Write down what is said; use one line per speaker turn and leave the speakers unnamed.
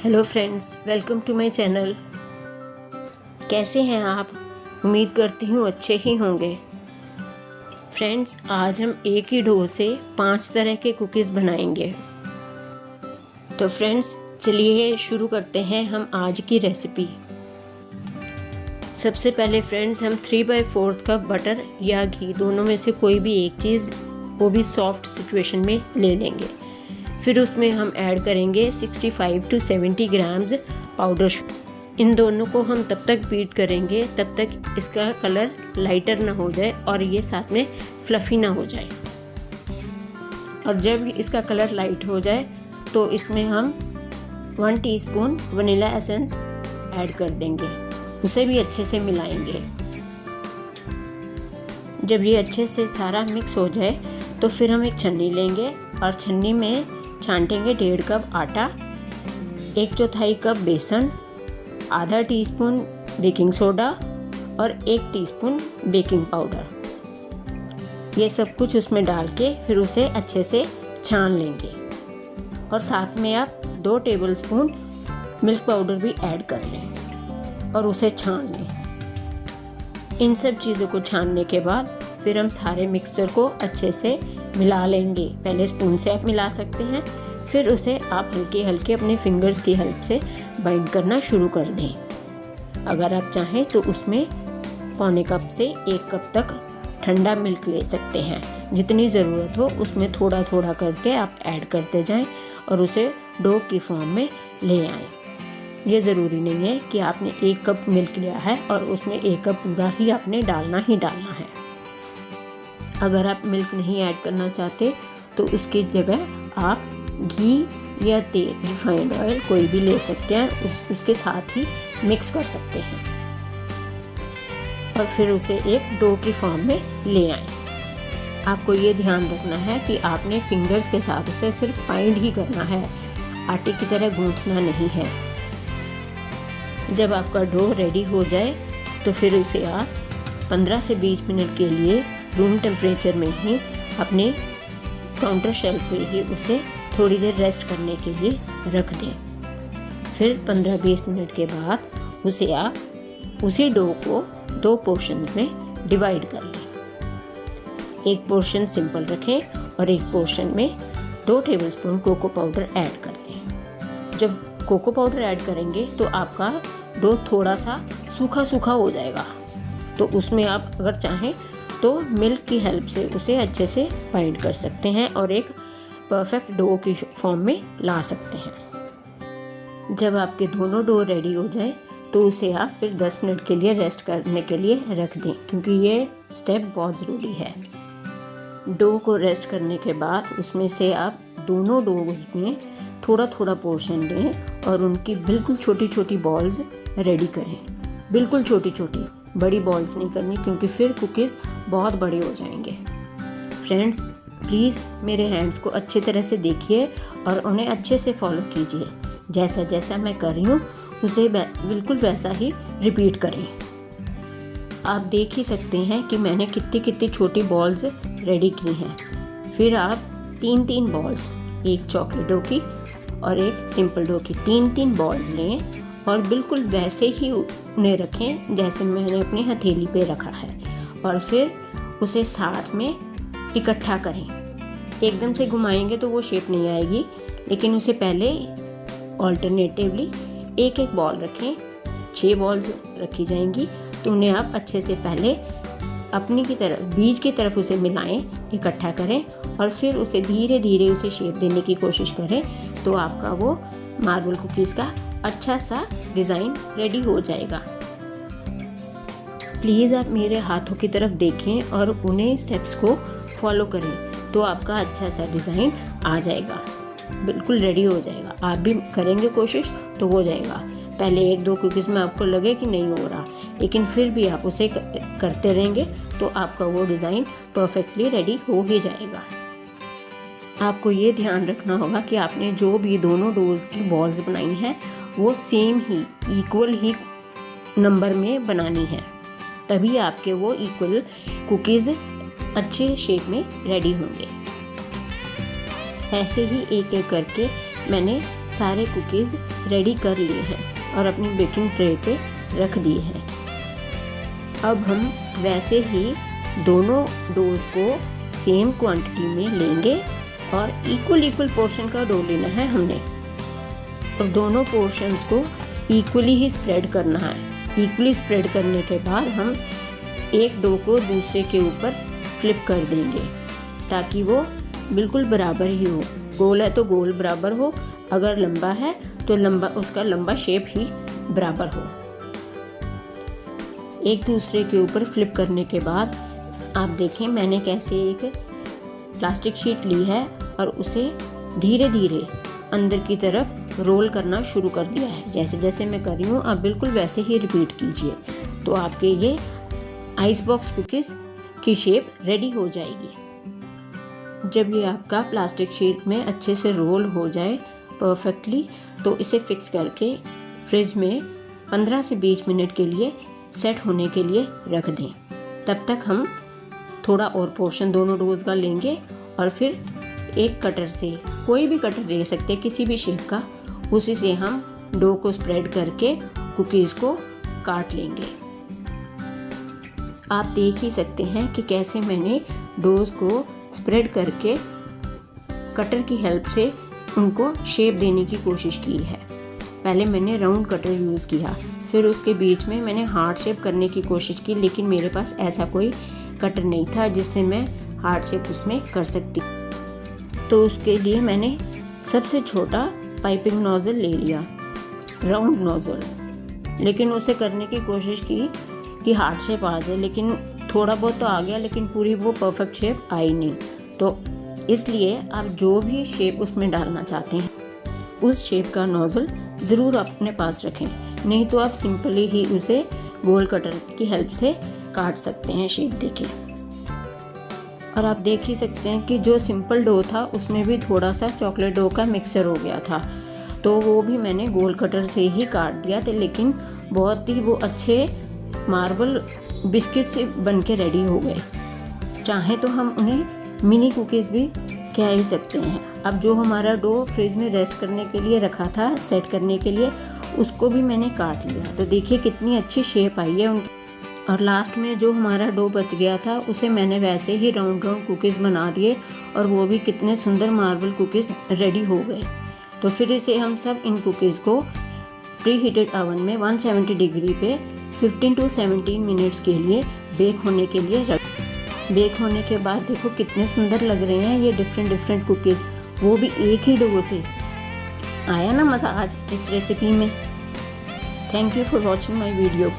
Hello friends, welcome to my channel. कैसे हैं आप? उम्मीद करती हूँ अच्छे ही होंगे। फ्रेंड्स, आज हम एक ही डो से 5 तरह के कुकीज़ बनाएंगे। तो फ्रेंड्स, चलिए शुरू करते हैं हम आज की रेसिपी। सबसे पहले फ्रेंड्स, हम 3/4 कप बटर या घी दोनों में से कोई भी एक चीज़, वो भी सॉफ्ट सिचुएशन में ले लेंगे। फिर उसमें हम ऐड करेंगे 65 to 70 ग्राम्स पाउडर शुगर। इन दोनों को हम तब तक बीट करेंगे तब तक इसका कलर लाइटर ना हो जाए और ये साथ में फ्लफ़ी ना हो जाए। और जब इसका कलर लाइट हो जाए तो इसमें हम 1 टीस्पून वनीला एसेंस ऐड कर देंगे। उसे भी अच्छे से मिलाएंगे। जब ये अच्छे से सारा मिक्स हो जाए तो फिर हम एक छन्नी लेंगे और छन्नी में छांटेंगे 1.5 कप आटा, 1/4 कप बेसन, आधा टीस्पून बेकिंग सोडा और 1 टीस्पून बेकिंग पाउडर। ये सब कुछ उसमें डाल के फिर उसे अच्छे से छान लेंगे। और साथ में आप 2 टेबलस्पून मिल्क पाउडर भी ऐड कर लें और उसे छान लें। इन सब चीज़ों को छानने के बाद फिर हम सारे मिक्सचर को अच्छे से मिला लेंगे। पहले स्पून से आप मिला सकते हैं, फिर उसे आप हल्के हल्के अपने फिंगर्स की हेल्प से बाइंड करना शुरू कर दें। अगर आप चाहें तो उसमें 1/4 कप से 1 कप तक ठंडा मिल्क ले सकते हैं। जितनी ज़रूरत हो उसमें थोड़ा थोड़ा करके आप ऐड करते जाएं और उसे डो की फॉर्म में ले आएं। ये ज़रूरी नहीं है कि आपने 1 कप मिल्क लिया है और उसमें 1 कप पूरा ही आपने डालना है। अगर आप मिल्क नहीं ऐड करना चाहते तो उसकी जगह आप घी या तेल, रिफाइंड ऑयल कोई भी ले सकते हैं, उसके साथ ही मिक्स कर सकते हैं और फिर उसे एक डो की फॉर्म में ले आएं। आपको ये ध्यान रखना है कि आपने फिंगर्स के साथ उसे सिर्फ बाइंड ही करना है, आटे की तरह गूंथना नहीं है। जब आपका डो रेडी हो जाए तो फिर उसे आप 15 से 20 मिनट के लिए रूम टेम्परेचर में ही अपने काउंटर शेल्फ पे ही उसे थोड़ी देर रेस्ट करने के लिए रख दें। फिर 15-20 मिनट के बाद उसे आप उसी डो को 2 पोर्शंस में डिवाइड कर लें। एक पोर्शन सिंपल रखें और एक पोर्शन में 2 टेबलस्पून कोको पाउडर ऐड कर लें। जब कोको पाउडर ऐड करेंगे तो आपका डो थोड़ा सा सूखा सूखा हो जाएगा, तो उसमें आप अगर चाहें तो मिल्क की हेल्प से उसे अच्छे से बाइंड कर सकते हैं और एक परफेक्ट डो की फॉर्म में ला सकते हैं। जब आपके दोनों डो रेडी हो जाए तो उसे आप फिर 10 मिनट के लिए रेस्ट करने के लिए रख दें, क्योंकि ये स्टेप बहुत ज़रूरी है। डो को रेस्ट करने के बाद उसमें से आप दोनों डोज में थोड़ा थोड़ा पोर्शन लें और उनकी बिल्कुल छोटी छोटी बॉल्स रेडी करें। बिल्कुल छोटी छोटी, बड़ी बॉल्स नहीं करनी, क्योंकि फिर कुकीज़ बहुत बड़े हो जाएंगे। फ्रेंड्स, प्लीज़ मेरे हैंड्स को अच्छी तरह से देखिए और उन्हें अच्छे से फॉलो कीजिए। जैसा जैसा मैं कर रही हूँ उसे बिल्कुल वैसा ही रिपीट करें। आप देख ही सकते हैं कि मैंने कितनी कितनी छोटी बॉल्स रेडी की हैं। फिर आप 3-3 बॉल्स, एक चॉकलेट डो की और एक सिंपल डो की 3-3 बॉल्स लें और बिल्कुल वैसे ही उन्हें रखें जैसे मैंने अपनी हथेली पे रखा है, और फिर उसे साथ में इकट्ठा करें। एकदम से घुमाएंगे तो वो शेप नहीं आएगी, लेकिन उसे पहले ऑल्टरनेटिवली एक एक बॉल रखें। 6 बॉल्स रखी जाएंगी तो उन्हें आप अच्छे से पहले अपनी की तरफ, बीज की तरफ उसे मिलाएं, इकट्ठा करें और फिर उसे धीरे धीरे उसे शेप देने की कोशिश करें, तो आपका वो मार्बल कुकीज़ का अच्छा सा डिज़ाइन रेडी हो जाएगा। प्लीज़ आप मेरे हाथों की तरफ देखें और उन्हें स्टेप्स को फॉलो करें, तो आपका अच्छा सा डिज़ाइन आ जाएगा, बिल्कुल रेडी हो जाएगा। आप भी करेंगे कोशिश तो हो जाएगा। पहले 1-2 कुकीज़ में आपको लगे कि नहीं हो रहा, लेकिन फिर भी आप उसे करते रहेंगे तो आपका वो डिज़ाइन परफेक्टली रेडी हो ही जाएगा। आपको ये ध्यान रखना होगा कि आपने जो भी दोनों डोज की बॉल्स बनाई हैं वो सेम ही, इक्वल ही नंबर में बनानी है, तभी आपके वो इक्वल कुकीज़ अच्छे शेप में रेडी होंगे। ऐसे ही एक एक करके मैंने सारे कुकीज़ रेडी कर लिए हैं और अपनी बेकिंग ट्रे पे रख दिए हैं। अब हम वैसे ही दोनों डोज को सेम क्वांटिटी में लेंगे और इक्वल पोर्शन का डो लेना है हमने, और दोनों पोर्शंस को इक्वली ही स्प्रेड करना है। इक्वली स्प्रेड करने के बाद हम एक डो को दूसरे के ऊपर फ्लिप कर देंगे ताकि वो बिल्कुल बराबर ही हो। गोल है तो गोल बराबर हो, अगर लंबा है तो उसका लंबा शेप ही बराबर हो। एक दूसरे के ऊपर फ्लिप करने के बाद आप देखें मैंने कैसे एक प्लास्टिक शीट ली है और उसे धीरे धीरे अंदर की तरफ रोल करना शुरू कर दिया है। जैसे जैसे मैं कर रही हूँ आप बिल्कुल वैसे ही रिपीट कीजिए, तो आपके ये आइस बॉक्स कुकीज़ की शेप रेडी हो जाएगी। जब ये आपका प्लास्टिक शीट में अच्छे से रोल हो जाए परफेक्टली, तो इसे फिक्स करके फ्रिज में 15 से 20 मिनट के लिए सेट होने के लिए रख दें। तब तक हम थोड़ा और पोर्शन दोनों डोज का लेंगे और फिर एक कटर से, कोई भी कटर ले सकते हैं किसी भी शेप का, उसी से हम डो को स्प्रेड करके कुकीज़ को काट लेंगे। आप देख ही सकते हैं कि कैसे मैंने डोज को स्प्रेड करके कटर की हेल्प से उनको शेप देने की कोशिश की है। पहले मैंने राउंड कटर यूज़ किया, फिर उसके बीच में मैंने हार्ट शेप करने की कोशिश की, लेकिन मेरे पास ऐसा कोई कटर नहीं था जिससे मैं हार्ट शेप उसमें कर सकती। तो उसके लिए मैंने सबसे छोटा पाइपिंग नोज़ल ले लिया, राउंड नोज़ल, लेकिन उसे करने की कोशिश की कि हार्ट शेप आ जाए, लेकिन थोड़ा बहुत तो आ गया, लेकिन पूरी वो परफेक्ट शेप आई नहीं। तो इसलिए आप जो भी शेप उसमें डालना चाहते हैं उस शेप का नोज़ल ज़रूर अपने पास रखें, नहीं तो आप सिंपली ही उसे गोल कटर की हेल्प से काट सकते हैं शेप देके। और आप देख ही सकते हैं कि जो सिंपल डो था उसमें भी थोड़ा सा चॉकलेट डो का मिक्सचर हो गया था, तो वो भी मैंने गोल कटर से ही काट दिया था, लेकिन बहुत ही वो अच्छे मार्बल बिस्किट से बन के रेडी हो गए। चाहे तो हम उन्हें मिनी कुकीज़ भी कह ही सकते हैं। अब जो हमारा डो फ्रिज में रेस्ट करने के लिए रखा था सेट करने के लिए, उसको भी मैंने काट लिया, तो देखिए कितनी अच्छी शेप आई है उनकी। और लास्ट में जो हमारा डो बच गया था उसे मैंने वैसे ही राउंड कुकीज़ बना दिए, और वो भी कितने सुंदर मार्बल कुकीज़ रेडी हो गए। तो फिर इसे हम सब इन कुकीज़ को प्री हीटेड ओवन में 170 डिग्री पे 15 to 17 मिनट्स के लिए बेक होने के लिए रख। बेक होने के बाद देखो कितने सुंदर लग रहे हैं ये डिफरेंट कुकीज़, वो भी एक ही डो से। आया ना मज़ा आज इस रेसिपी में। Thank you for watching my video.